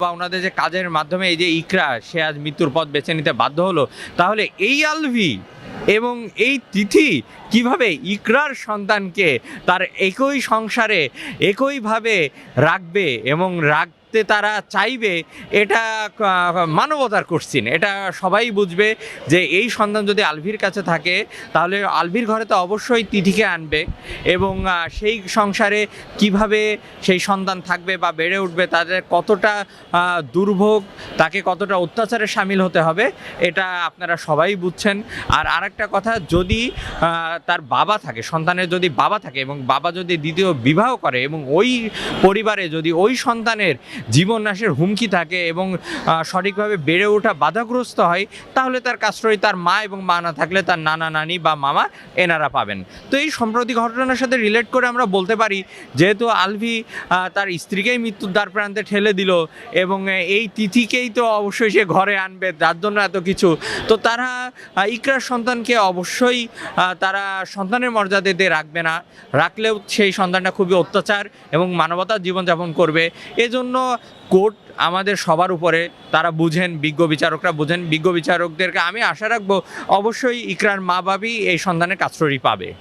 বা ওনাদের যে কাজের মাধ্যমে এই যে ইকরা সে আজ মৃত্যুর পথ বেছে নিতে বাধ্য হলো, তাহলে এই আলভি এবং এই তিথি কিভাবে ইকরার সন্তানকে তার একই সংসারে একইভাবে রাখবে এবং রাখতে তারা চাইবে, এটা মানবতার কোশ্চিন। এটা সবাই বুঝবে যে এই সন্তান যদি আলভির কাছে থাকে তাহলে আলভির ঘরে তো অবশ্যই তিথিকে আনবে এবং সেই সংসারে কিভাবে সেই সন্তান থাকবে বা বেড়ে উঠবে, তাদের কতটা দুর্ভোগ, তাকে কতটা অত্যাচারে সামিল হতে হবে, এটা আপনারা সবাই বুঝছেন। আর আরেকটা কথা, যদি তার বাবা থাকে, সন্তানের যদি বাবা থাকে এবং বাবা যদি দ্বিতীয় বিবাহ করে এবং ওই পরিবারে যদি ওই সন্তানের জীবন নাশের হুমকি থাকে এবং সঠিকভাবে বেড়ে ওঠা বাধাগ্রস্ত হয়, তাহলে তার কাস্টডি তার মা এবং মা না থাকলে তার নানা নানি বা মামা এনারা পাবেন। তো এই সম্প্রতি ঘটনার সাথে রিলেট করে আমরা বলতে পারি, যেহেতু আলভি তার স্ত্রীকেই মৃত্যুর দ্বার প্রান্তে ঠেলে দিল এবং এই তিথিকেই তো অবশ্যই সে ঘরে আনবে, যার জন্য এত কিছু, তো তারা ইকরার সন্তানকে অবশ্যই তারা সন্তানের মর্যাদা দিয়ে রাখবে না, রাখলেও সেই সন্তানটা খুবই অত্যাচার এবং মানবতার জীবনযাপন করবে। এজন্য কোর্ট আমাদের সবার উপরে, তারা বুঝেন, বিজ্ঞ বিচারকরা বুঝেন। বিজ্ঞ বিচারকদেরকে আমি আশা রাখবো অবশ্যই ইকরার মা বাবাই এই সন্তানের কাস্টডি পাবে।